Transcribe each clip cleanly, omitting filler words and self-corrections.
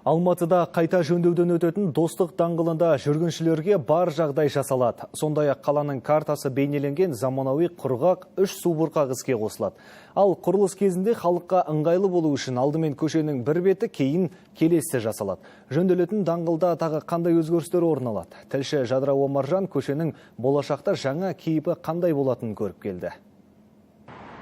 Алматыда қайта жөндеуден өтетін Достық даңғылында жүргіншілерге бар жағдай жасалады. Сондай-ақ қаланың картасы бейнеленген заманауи құрғақ 3 субұрқақ іске қосылады. Ал құрылыс кезінде халыққа ыңғайлы болу үшін алдымен көшенің бір беті, кейін келесі жасалады. Жөнделетін даңғылда тағы қандай өзгерістер орын алады? Тілші Жадыра Омаржан көшенің болашақта жаңа кейпі қандай болатынын көріп келді.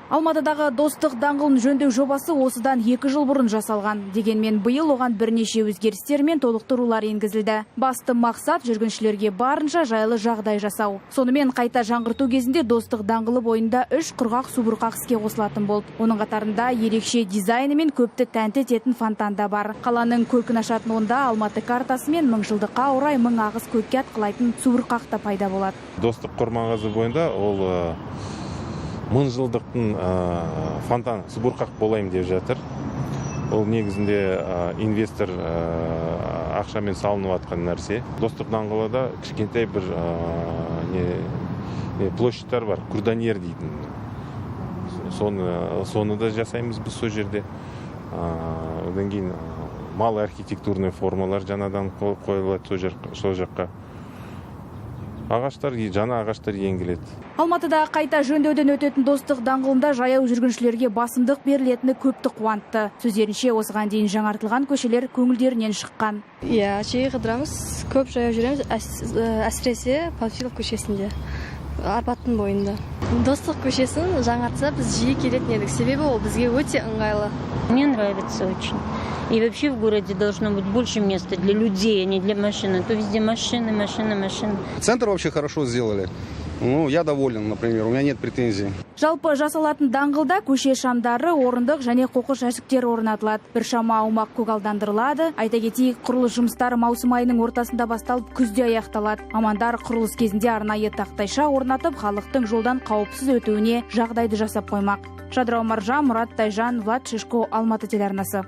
Алматыдағы Достық даңғылын жөндеу жобасы осыдан 2 жыл бұрын жасалған. Дегенмен биыл оған бірнеше өзгерістер мен толықтырулар енгізілді. Басты мақсат жүргіншілерге барынша жайлы жағдай жасау. Сонымен қайта жаңғырту кезінде Достық даңғылы бойында 3 құрғақ субұрқақ іске қосылатын болды. Оның қатарында ерекше дизайны мен көпті тәнті ететін фонтан да бар. Қаланың көркін ашатын онда Алматы картасы мен мыңжылдыққа орай мың ағыс көкке атқылайтын субұрқақ та пайда болады. Достық қорғанғазы бойында ол мыңжылдықтың фонтан субұрқақ болайым деп жатыр. Ол негізінде инвестор ақшамен салынып атқан нәрсе. Достық даңғылыда кішкентай бір площадьтар бар, курданьер дейтін. Соны да жасаймыз біз сол жерде. Одан кейін мал архитектурный формалар жаңадан қойылады сол жаққа. Жаңа ағаштар енгізіледі. Алматыда қайта жөндеуден өтетін Достық даңғылында жаяу жүргіншілерге басымдық берілетіні көпті қуантты. Сөздерінше осыған дейін жаңартылған көшелер көңілдерінен шыққан. Иә, жиі қыдырамыз, көп жаяу жүреміз, әсіресе Панфилов көшесінде, Арбаттың бойында. Достық көшесін жаңартса біз жиі келетін едік, себебі ол бізге өте ыңғайлы. Мне нравится очень. И вообще в городе должно быть больше места для людей, а не для машин. А то везде машины, машины, машины. Центр вообще хорошо сделали. Я доволен, например, у меня нет претензий. Жалпы жасалатын даңғылда көше шамдары, орындық және қоқыс жәшіктер орнатылады. Біршама аумақ көгалдандырылады. Айта кетейік, құрылыс жұмыстары маусым айының ортасында басталып, күзде аяқталады. Мамандар құрылыс кезінде арнайы тақтайша орнатып, халықтың жолдан қауіпсіз өтуіне жағдайды жасап қоймақ. Жадыра Омаржан, Мұрат Тайжан, Влад Шишко, Алматы телеарнасы.